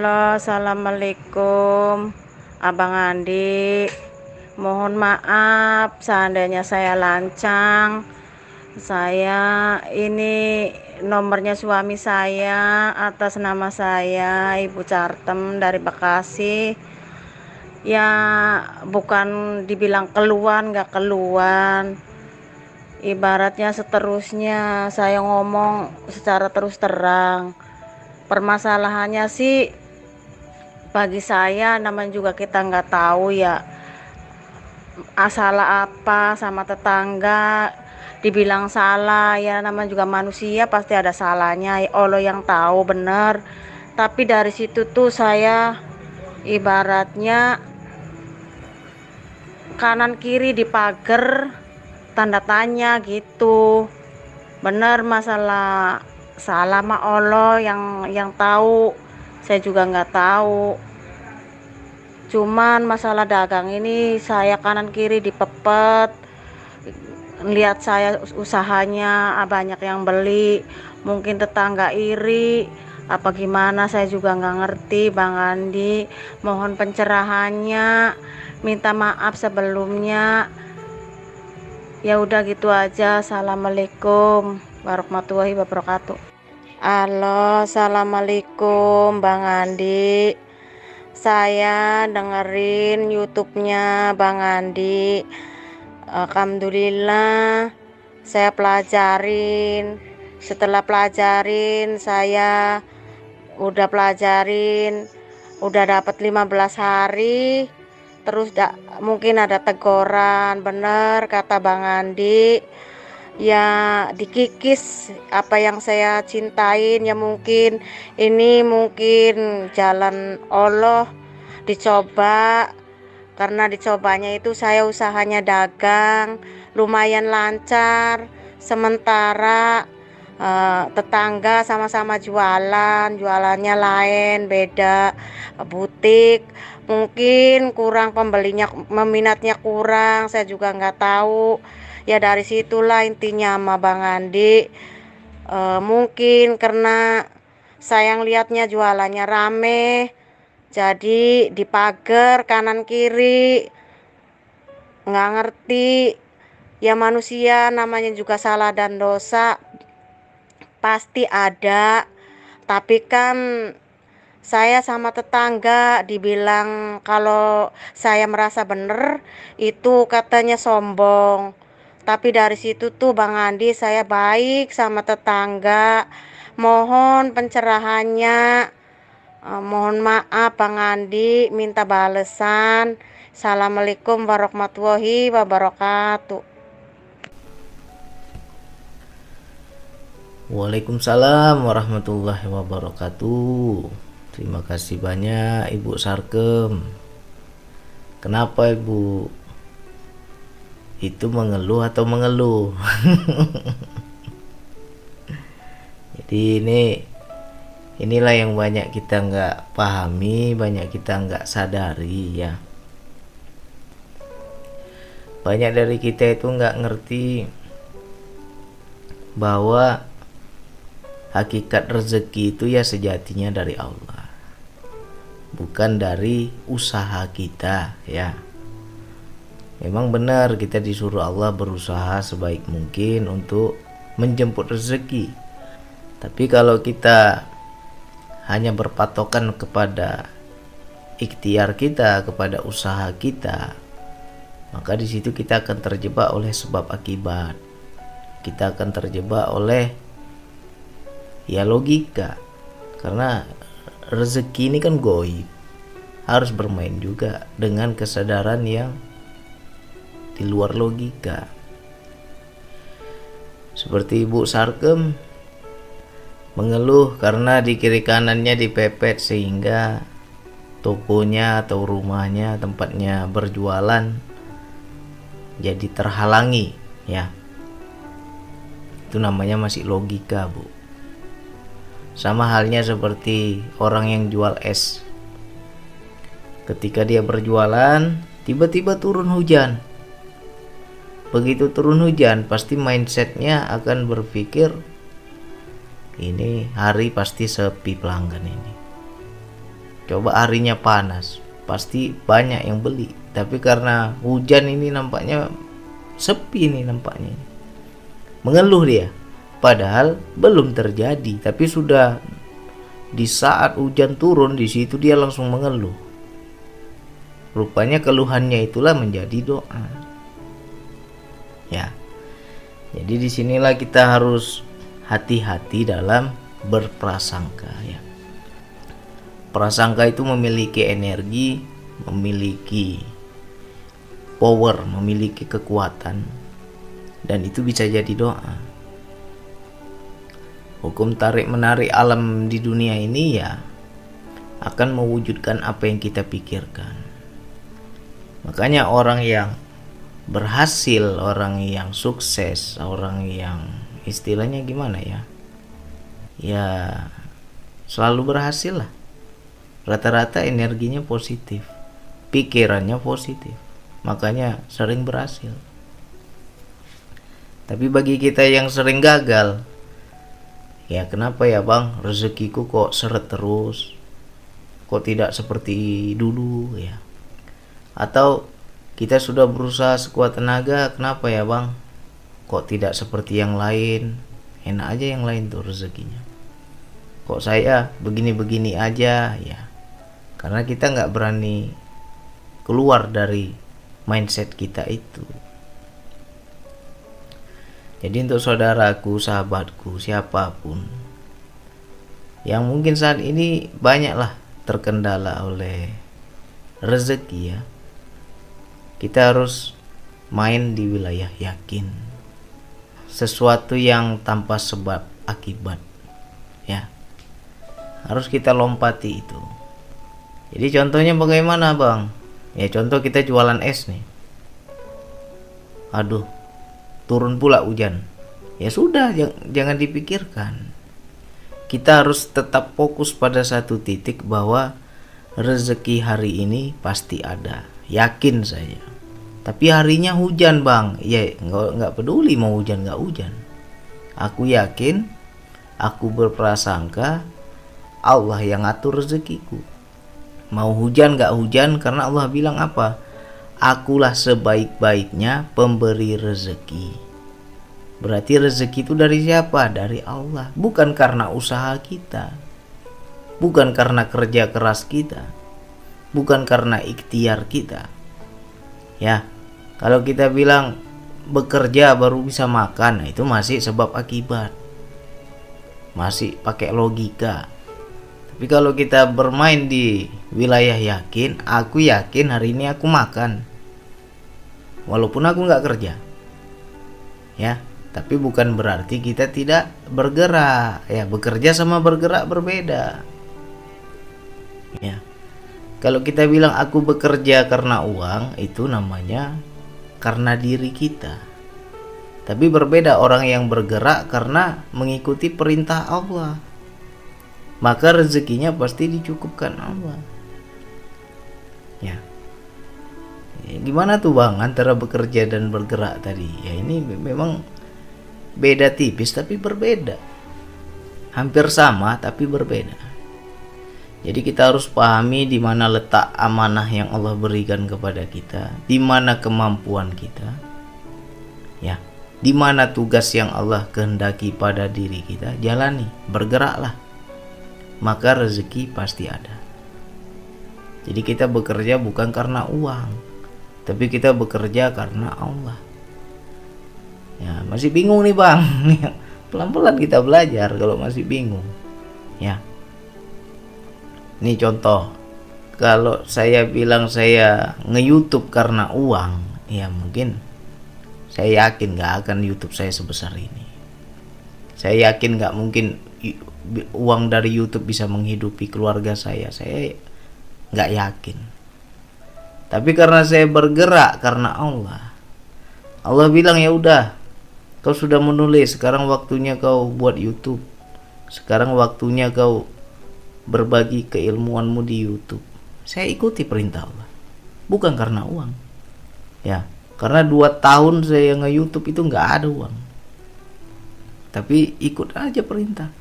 Halo, assalamualaikum, Abang Andi. Mohon maaf seandainya saya lancang. Saya ini nomornya suami saya atas nama saya, Ibu Cartem dari Bekasi. Ya, bukan dibilang keluhan, nggak keluhan. Ibaratnya seterusnya saya ngomong secara terus terang. Permasalahannya sih, bagi saya namanya juga kita nggak tahu ya salah apa sama tetangga, dibilang salah ya namanya juga manusia pasti ada salahnya, Allah yang tahu bener. Tapi dari situ tuh saya ibaratnya kanan kiri di pagar tanda tanya gitu. Bener, masalah salah mah Allah yang tahu, saya juga nggak tahu. Cuman masalah dagang ini saya kanan kiri dipepet, lihat saya usahanya banyak yang beli, mungkin tetangga iri apa gimana saya juga nggak ngerti. Bang Andi, mohon pencerahannya, minta maaf sebelumnya. Ya udah gitu aja. Assalamualaikum warahmatullahi wabarakatuh. Halo, assalamualaikum Bang Andi. Saya dengerin YouTube-nya Bang Andi. Alhamdulillah saya pelajarin. Setelah pelajarin saya udah pelajarin, udah dapat 15 hari. Terus mungkin ada teguran, bener kata Bang Andi. Ya dikikis apa yang saya cintain, ya mungkin ini mungkin jalan Allah dicoba. Karena dicobanya itu saya usahanya dagang lumayan lancar, sementara tetangga sama-sama jualannya lain, beda butik, mungkin kurang pembelinya, peminatnya kurang, saya juga nggak tahu. Ya dari situlah intinya sama Bang Andi. Mungkin karena saya lihatnya jualannya rame, jadi dipager kanan kiri, nggak ngerti. Ya manusia namanya juga salah dan dosa pasti ada. Tapi kan saya sama tetangga dibilang kalau saya merasa bener itu katanya sombong. Tapi dari situ tuh Bang Andi saya baik sama tetangga. Mohon pencerahannya. Mohon maaf Bang Andi, minta balesan. Assalamualaikum warahmatullahi wabarakatuh. Waalaikumsalam warahmatullahi wabarakatuh. Terima kasih banyak Ibu Sarkem. Kenapa Ibu? Itu mengeluh atau mengeluh? Jadi inilah yang banyak kita nggak pahami, banyak kita nggak sadari ya. Banyak dari kita itu nggak ngerti bahwa hakikat rezeki itu ya sejatinya dari Allah, bukan dari usaha kita ya. Memang benar kita disuruh Allah berusaha sebaik mungkin untuk menjemput rezeki. Tapi kalau kita hanya berpatokan kepada ikhtiar kita, kepada usaha kita, maka di situ kita akan terjebak oleh sebab akibat. Kita akan terjebak oleh ya logika. Karena rezeki ini kan goib, harus bermain juga dengan kesadaran yang di luar logika. Seperti Ibu Sarkem mengeluh karena di kiri kanannya dipepet sehingga tokonya atau rumahnya, tempatnya berjualan jadi terhalangi ya. Itu namanya masih logika, Bu. Sama halnya seperti orang yang jual es. Ketika dia berjualan, tiba-tiba turun hujan. Begitu turun hujan, pasti mindsetnya akan berpikir ini hari pasti sepi pelanggan ini. Coba harinya panas, pasti banyak yang beli. Tapi karena hujan ini nampaknya sepi nih nampaknya. Mengeluh dia. Padahal belum terjadi, tapi sudah di saat hujan turun di situ dia langsung mengeluh. Rupanya keluhannya itulah menjadi doa. Ya. Jadi disinilah kita harus hati-hati dalam berprasangka ya. Prasangka itu memiliki energi, memiliki power, memiliki kekuatan, dan itu bisa jadi doa. Hukum tarik menarik alam di dunia ini ya akan mewujudkan apa yang kita pikirkan. Makanya orang yang berhasil, orang yang sukses, orang yang istilahnya gimana ya, ya selalu berhasil lah. Rata-rata energinya positif, pikirannya positif, makanya sering berhasil. Tapi bagi kita yang sering gagal, ya kenapa ya bang, rezekiku kok seret terus, kok tidak seperti dulu ya. Atau kita sudah berusaha sekuat tenaga, kenapa ya bang, kok tidak seperti yang lain. Enak aja yang lain tuh rezekinya, kok saya begini-begini aja ya. Karena kita nggak berani keluar dari mindset kita itu. Jadi untuk saudaraku, sahabatku, siapapun yang mungkin saat ini banyaklah terkendala oleh rezeki ya, kita harus main di wilayah yakin. Sesuatu yang tanpa sebab akibat ya, harus kita lompati itu. Jadi contohnya bagaimana bang? Ya contoh kita jualan es nih. Aduh, turun pula hujan. Ya sudah, jangan dipikirkan. Kita harus tetap fokus pada satu titik bahwa rezeki hari ini pasti ada. Yakin saya. Tapi harinya hujan bang. Ya nggak peduli mau hujan nggak hujan. Aku yakin, aku berprasangka Allah yang ngatur rezekiku. Mau hujan gak hujan, karena Allah bilang apa? Akulah sebaik-baiknya pemberi rezeki. Berarti rezeki itu dari siapa? Dari Allah. Bukan karena usaha kita, bukan karena kerja keras kita, bukan karena ikhtiar kita. Ya, kalau kita bilang bekerja baru bisa makan, nah itu masih sebab akibat, masih pakai logika. Tapi kalau kita bermain di wilayah yakin, aku yakin hari ini aku makan, walaupun aku nggak kerja, ya. Tapi bukan berarti kita tidak bergerak, ya. Bekerja sama bergerak berbeda, ya. Kalau kita bilang aku bekerja karena uang, itu namanya karena diri kita. Tapi berbeda orang yang bergerak karena mengikuti perintah Allah, maka rezekinya pasti dicukupkan Allah. Ya. Gimana tuh bang antara bekerja dan bergerak tadi? Ya ini memang beda tipis tapi berbeda. Hampir sama tapi berbeda. Jadi kita harus pahami di mana letak amanah yang Allah berikan kepada kita, di mana kemampuan kita. Ya, di mana tugas yang Allah kehendaki pada diri kita, jalani, bergeraklah. Maka rezeki pasti ada. Jadi kita bekerja bukan karena uang, tapi kita bekerja karena Allah. Ya, masih bingung nih bang. Pelan-pelan kita belajar kalau masih bingung. Ya. Ini contoh. Kalau saya bilang saya nge-YouTube karena uang, ya mungkin saya yakin gak akan YouTube saya sebesar ini. Saya yakin gak mungkin uang dari YouTube bisa menghidupi keluarga saya nggak yakin. Tapi karena saya bergerak karena Allah bilang ya udah, kau sudah menulis, sekarang waktunya kau buat YouTube, sekarang waktunya kau berbagi keilmuanmu di YouTube. Saya ikuti perintah Allah, bukan karena uang, ya. Karena 2 tahun saya nge-YouTube itu nggak ada uang, tapi ikut aja perintah.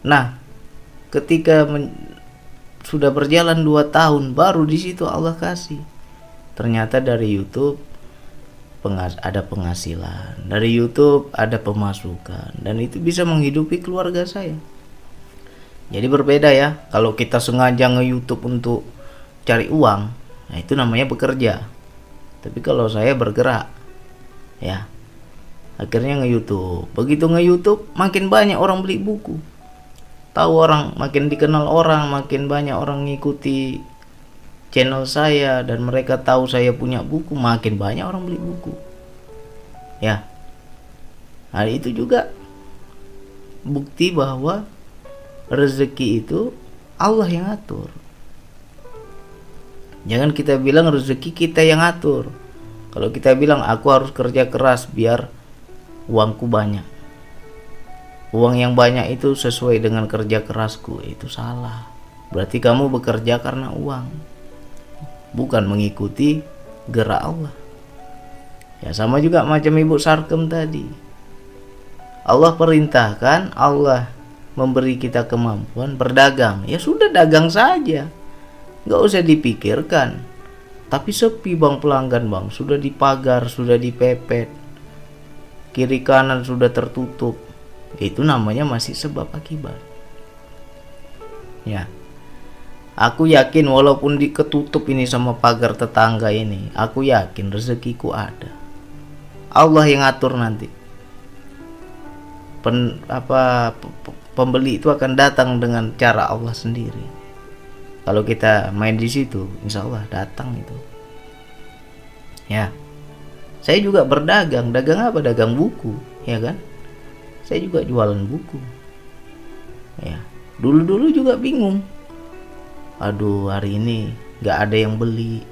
Nah, ketika sudah berjalan 2 tahun, baru di situ Allah kasih. Ternyata dari YouTube ada penghasilan, dari YouTube ada pemasukan, dan itu bisa menghidupi keluarga saya. Jadi berbeda ya, kalau kita sengaja nge-YouTube untuk cari uang, nah itu namanya bekerja. Tapi kalau saya bergerak, ya akhirnya nge-YouTube. Begitu nge-YouTube, makin banyak orang beli buku, tahu orang, makin dikenal orang, makin banyak orang ngikuti channel saya, dan mereka tahu saya punya buku, makin banyak orang beli buku. Ya, nah itu juga bukti bahwa rezeki itu Allah yang atur. Jangan kita bilang rezeki kita yang atur. Kalau kita bilang aku harus kerja keras biar uangku banyak, uang yang banyak itu sesuai dengan kerja kerasku, itu salah. Berarti kamu bekerja karena uang, bukan mengikuti gerak Allah. Ya sama juga macam Ibu Sarkem tadi. Allah perintahkan, Allah memberi kita kemampuan berdagang, ya sudah dagang saja, nggak usah dipikirkan. Tapi sepi bang pelanggan bang, sudah dipagar, sudah dipepet, kiri kanan sudah tertutup, itu namanya masih sebab akibat. Ya, aku yakin walaupun diketutup ini sama pagar tetangga ini, aku yakin rezekiku ada. Allah yang atur nanti. Pembeli itu akan datang dengan cara Allah sendiri. Kalau kita main di situ, insya Allah datang itu. Ya, saya juga berdagang. Dagang apa? Dagang buku, ya kan? Saya juga jualan buku. Ya, dulu juga bingung. Aduh, hari ini nggak ada yang beli.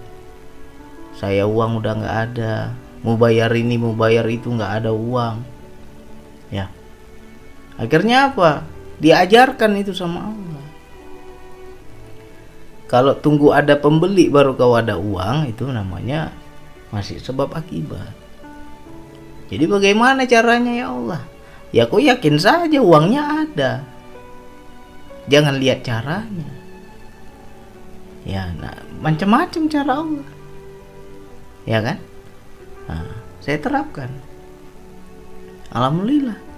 Saya uang udah nggak ada. Mau bayar ini, mau bayar itu, nggak ada uang. Ya, akhirnya apa? Diajarkan itu sama Allah. Kalau tunggu ada pembeli baru kau ada uang, itu namanya masih sebab akibat. Jadi bagaimana caranya ya Allah? Ya kau yakin saja uangnya ada. Jangan lihat caranya. Ya, nah, macam-macam cara Allah. Ya kan? Nah, saya terapkan. Alhamdulillah.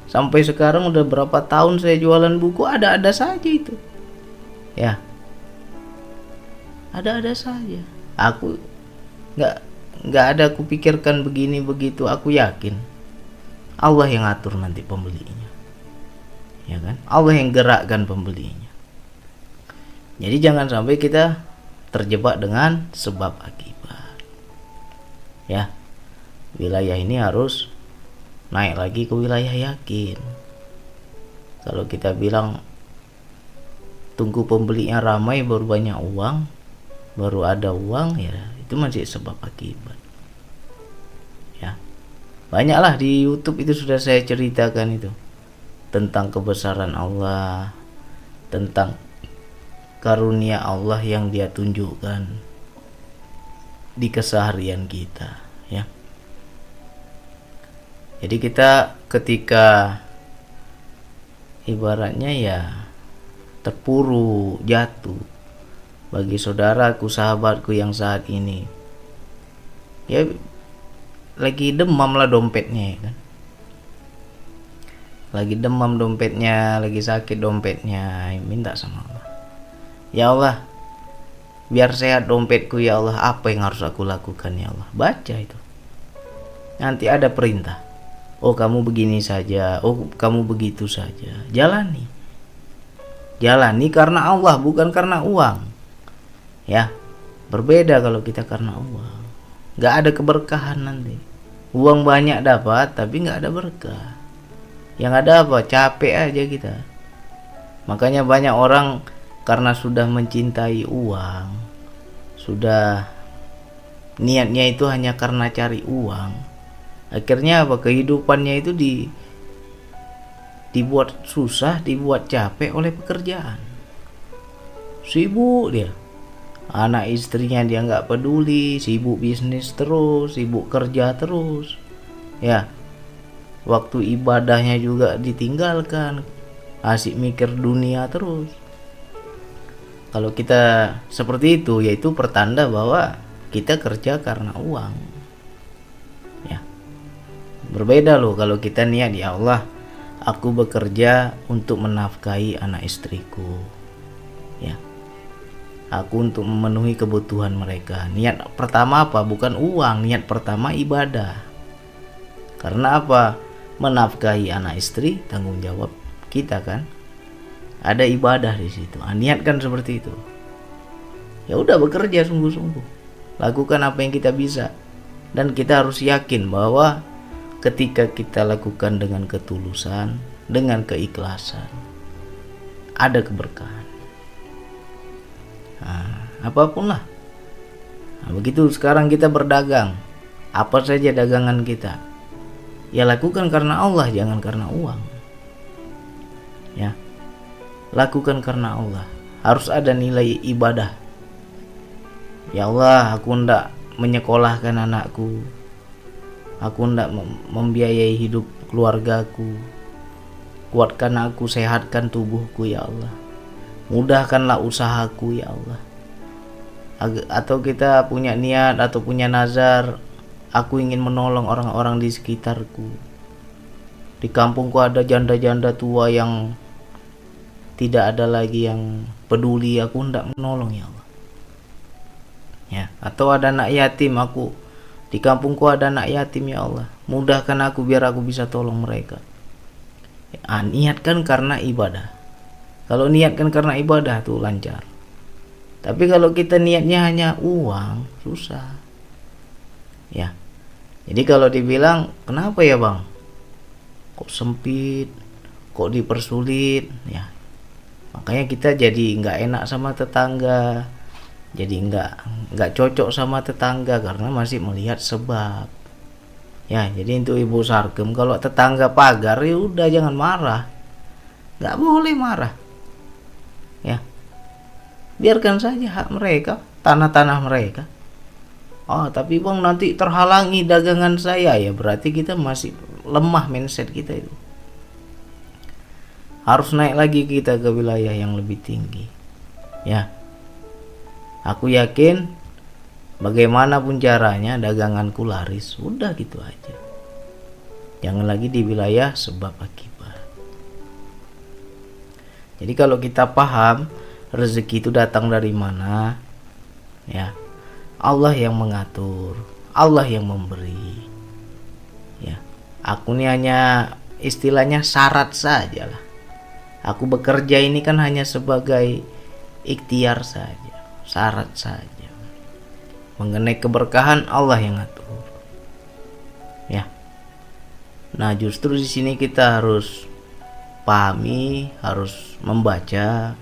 Sampai sekarang udah berapa tahun saya jualan buku, ada-ada saja itu. Ya, ada-ada saja. Aku nggak ada aku pikirkan begini begitu. Aku yakin Allah yang atur nanti pembelinya, ya kan? Allah yang gerakkan pembelinya. Jadi jangan sampai kita terjebak dengan sebab akibat. Ya, wilayah ini harus naik lagi ke wilayah yakin. Kalau kita bilang tunggu pembelinya ramai baru banyak uang, baru ada uang, ya itu masih sebab akibat. Ya, banyaklah di YouTube itu sudah saya ceritakan itu tentang kebesaran Allah, tentang karunia Allah yang Dia tunjukkan di keseharian kita, ya. Jadi kita ketika ibaratnya ya terpuruk, jatuh, bagi saudaraku, sahabatku yang saat ini ya lagi demam lah dompetnya, ya kan? Lagi demam dompetnya, lagi sakit dompetnya, minta sama Allah, ya Allah biar sehat dompetku ya Allah, apa yang harus aku lakukan ya Allah? Baca itu, nanti ada perintah. Oh kamu begini saja, oh kamu begitu saja. Jalani karena Allah, bukan karena uang. Ya, berbeda kalau kita karena uang. Gak ada keberkahan nanti. Uang banyak dapat, tapi gak ada berkah. Yang ada apa? Capek aja kita. Makanya banyak orang karena sudah mencintai uang, sudah niatnya itu hanya karena cari uang, akhirnya apa? Kehidupannya itu dibuat susah, dibuat capek oleh pekerjaan. Sibuk dia, anak istrinya dia nggak peduli, sibuk bisnis terus, sibuk kerja terus. Ya, waktu ibadahnya juga ditinggalkan, asik mikir dunia terus. Kalau kita seperti itu, yaitu pertanda bahwa kita kerja karena uang. Ya. Berbeda loh kalau kita niat, ya Allah, aku bekerja untuk menafkahi anak istriku. Ya. Aku untuk memenuhi kebutuhan mereka. Niat pertama apa? Bukan uang, niat pertama ibadah. Karena apa? Menafkahi anak istri tanggung jawab kita kan. Ada ibadah di situ. Niatkan seperti itu. Ya udah, bekerja sungguh-sungguh. Lakukan apa yang kita bisa. Dan kita harus yakin bahwa ketika kita lakukan dengan ketulusan, dengan keikhlasan, ada keberkahan. Apapun lah. Begitu sekarang kita berdagang. Apa saja dagangan kita, ya lakukan karena Allah, jangan karena uang. Ya. Lakukan karena Allah. Harus ada nilai ibadah. Ya Allah, aku hendak menyekolahkan anakku. Aku hendak membiayai hidup keluargaku. Kuatkan aku, sehatkan tubuhku ya Allah. Mudahkanlah usahaku ya Allah. Atau kita punya niat atau punya nazar, aku ingin menolong orang-orang di sekitarku. Di kampungku ada janda-janda tua yang tidak ada lagi yang peduli, aku hendak menolong ya Allah. Ya, atau ada anak yatim, aku di kampungku ada anak yatim ya Allah. Mudahkan aku biar aku bisa tolong mereka. Niatkan karena ibadah. Kalau niatkan karena ibadah tuh lancar. Tapi kalau kita niatnya hanya uang, susah. Ya. Jadi kalau dibilang, kenapa ya bang? Kok sempit? Kok dipersulit? Ya. Makanya kita jadi nggak enak sama tetangga, jadi nggak cocok sama tetangga karena masih melihat sebab. Ya, jadi untuk Ibu Sarkem, kalau tetangga pagar ya udah jangan marah, nggak boleh marah. Ya, biarkan saja hak mereka, tanah-tanah mereka. Oh, tapi bang nanti terhalangi dagangan saya, ya berarti kita masih lemah mindset kita itu. Harus naik lagi kita ke wilayah yang lebih tinggi. Ya. Aku yakin bagaimanapun caranya daganganku laris. Udah gitu aja. Jangan lagi di wilayah sebab akibat. Jadi kalau kita paham rezeki itu datang dari mana, ya. Allah yang mengatur, Allah yang memberi. Ya. Aku ini hanya istilahnya syarat saja lah. Aku bekerja ini kan hanya sebagai ikhtiar saja, syarat saja. Mengenai keberkahan Allah yang atur. Ya. Nah, justru di sini kita harus pahami, harus membaca.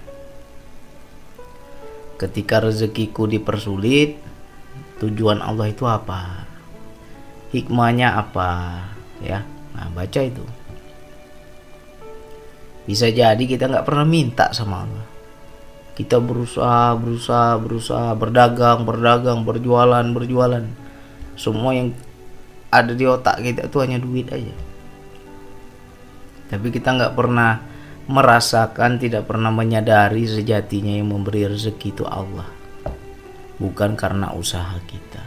Ketika rezekiku dipersulit, tujuan Allah itu apa? Hikmahnya apa? Ya. Nah, baca itu. Bisa jadi kita nggak pernah minta sama Allah. Kita berusaha, berdagang, berjualan. Semua yang ada di otak kita itu hanya duit aja. Tapi kita nggak pernah merasakan, tidak pernah menyadari sejatinya yang memberi rezeki itu Allah, bukan karena usaha kita.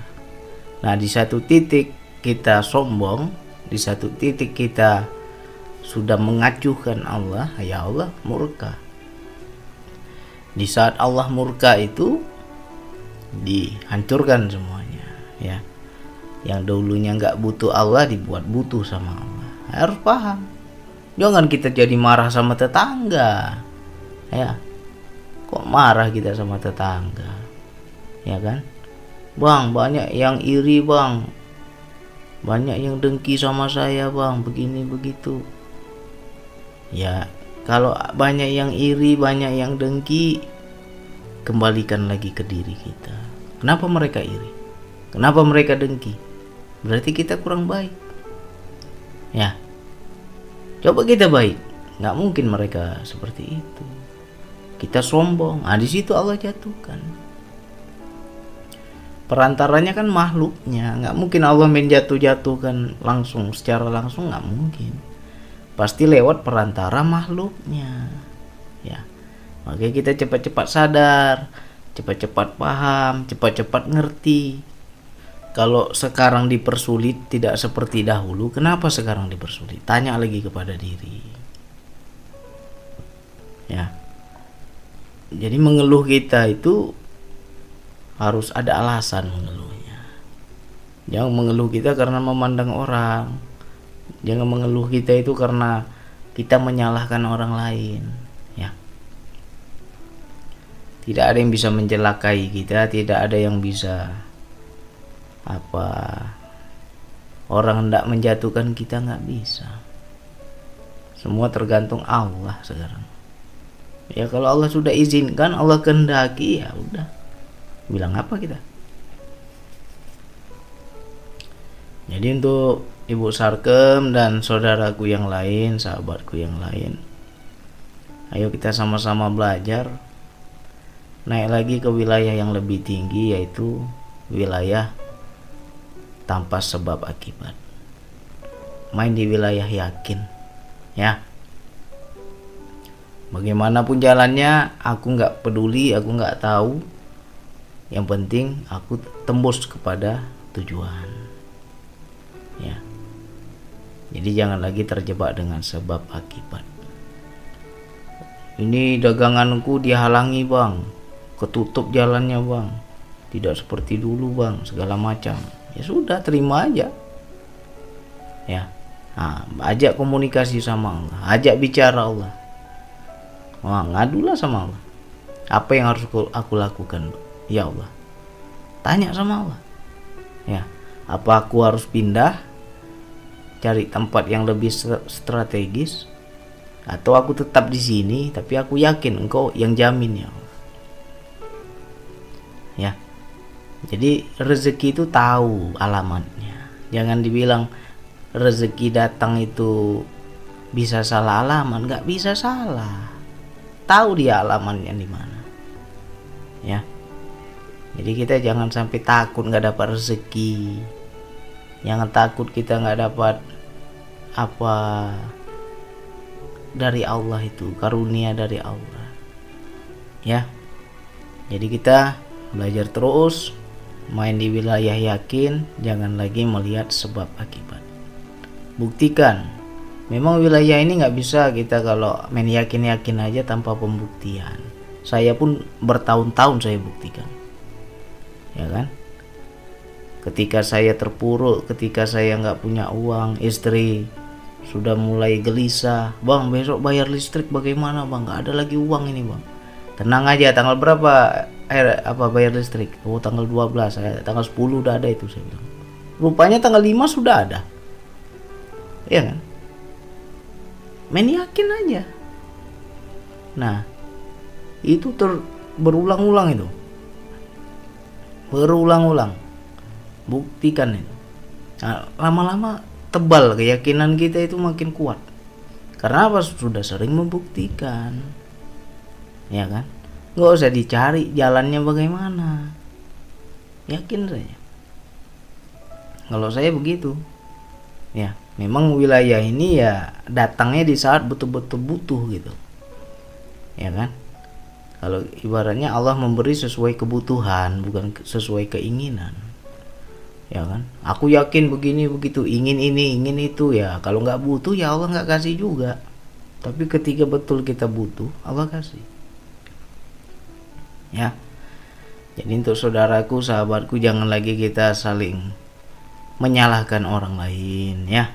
Nah, di satu titik kita sombong, di satu titik kita sudah mengacuhkan Allah, ya Allah murka. Di saat Allah murka itu dihancurkan semuanya, ya. Yang dulunya nggak butuh Allah dibuat butuh sama Allah. Harus paham. Jangan kita jadi marah sama tetangga, ya. Kok marah kita sama tetangga, ya kan? Bang, banyak yang iri bang, banyak yang dengki sama saya bang, begini begitu. Ya, kalau banyak yang iri, banyak yang dengki, kembalikan lagi ke diri kita. Kenapa mereka iri? Kenapa mereka dengki? Berarti kita kurang baik. Ya, coba kita baik. Nggak mungkin mereka seperti itu. Kita sombong. Di situ Allah jatuhkan. Perantaranya kan makhluknya. Nggak mungkin Allah menjatuhkan langsung, secara langsung nggak mungkin. Pasti lewat perantara makhluknya, ya. Makanya kita cepat-cepat sadar, cepat-cepat paham, cepat-cepat ngerti. Kalau sekarang dipersulit tidak seperti dahulu, kenapa sekarang dipersulit? Tanya lagi kepada diri. Ya. Jadi mengeluh kita itu harus ada alasan mengeluhnya. Jangan mengeluh kita karena memandang orang. Jangan mengeluh kita itu karena kita menyalahkan orang lain, ya. Tidak ada yang bisa mencelakai kita, tidak ada yang bisa orang hendak menjatuhkan kita, nggak bisa. Semua tergantung Allah sekarang. Ya kalau Allah sudah izinkan, Allah kehendaki, ya udah. Bilang apa kita? Jadi untuk Ibu Sarkem dan saudaraku yang lain, sahabatku yang lain, ayo kita sama-sama belajar naik lagi ke wilayah yang lebih tinggi, yaitu wilayah tanpa sebab akibat. Main di wilayah yakin, ya. Bagaimanapun jalannya, aku nggak peduli, aku nggak tahu. Yang penting aku tembus kepada tujuan, ya. Jadi jangan lagi terjebak dengan sebab akibat. Ini daganganku dihalangi bang, ketutup jalannya bang, tidak seperti dulu bang, segala macam. Ya sudah, terima aja, ya. Ajak komunikasi sama Allah, ajak bicara Allah. Ngadulah sama Allah. Apa yang harus aku lakukan, ya Allah? Tanya sama Allah, ya. Apa aku harus pindah, cari tempat yang lebih strategis, atau aku tetap di sini tapi aku yakin Engkau yang jamin, ya Allah. Ya. Jadi rezeki itu tahu alamatnya. Jangan dibilang rezeki datang itu bisa salah alamat, nggak bisa salah. Tahu dia alamatnya di mana. Ya. Jadi kita jangan sampai takut nggak dapat rezeki. Jangan takut kita nggak dapat apa dari Allah, itu karunia dari Allah. Ya. Jadi kita belajar terus, main di wilayah yakin, jangan lagi melihat sebab akibat. Buktikan. Memang wilayah ini nggak bisa kita kalau main yakin-yakin aja tanpa pembuktian. Saya pun bertahun-tahun saya buktikan, ya kan. Ketika saya terpuruk, ketika saya nggak punya uang, istri sudah mulai gelisah, bang besok bayar listrik bagaimana bang, nggak ada lagi uang ini bang. Tenang aja, tanggal berapa bayar listrik? Oh tanggal 12, tanggal 10 udah ada itu, saya bilang. Rupanya tanggal 5 sudah ada, ya kan. Main yakin aja. Nah itu berulang-ulang itu, berulang-ulang. Buktikan itu. Nah, lama-lama tebal keyakinan kita itu makin kuat. Karena apa? Sudah sering membuktikan, ya kan. Nggak usah dicari jalannya bagaimana, yakin saja. Kalau saya begitu, ya. Memang wilayah ini ya datangnya di saat betul-betul butuh gitu, ya kan. Kalau ibaratnya Allah memberi sesuai kebutuhan, bukan sesuai keinginan, ya kan. Aku yakin begini begitu, ingin ini ingin itu, ya kalau nggak butuh ya Allah nggak kasih juga. Tapi ketika betul kita butuh, Allah kasih, ya. Jadi untuk saudaraku, sahabatku, jangan lagi kita saling menyalahkan orang lain, ya.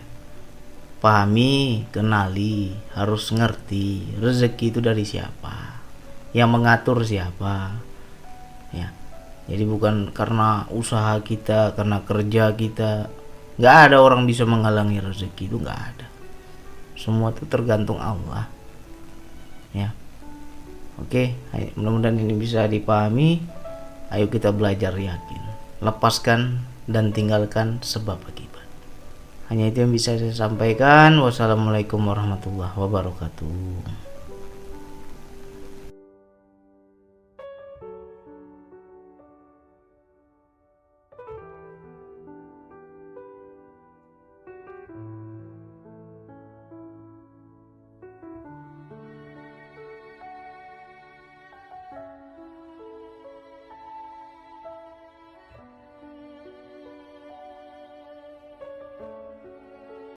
Pahami, kenali, harus ngerti rezeki itu dari siapa, yang mengatur siapa, ya. Jadi bukan karena usaha kita, karena kerja kita. Nggak ada orang bisa menghalangi rezeki, itu nggak ada. Semua itu tergantung Allah, ya. Oke, mudah-mudahan ini bisa dipahami. Ayo kita belajar yakin, lepaskan dan tinggalkan sebab akibat. Hanya itu yang bisa saya sampaikan. Wassalamualaikum warahmatullahi wabarakatuh.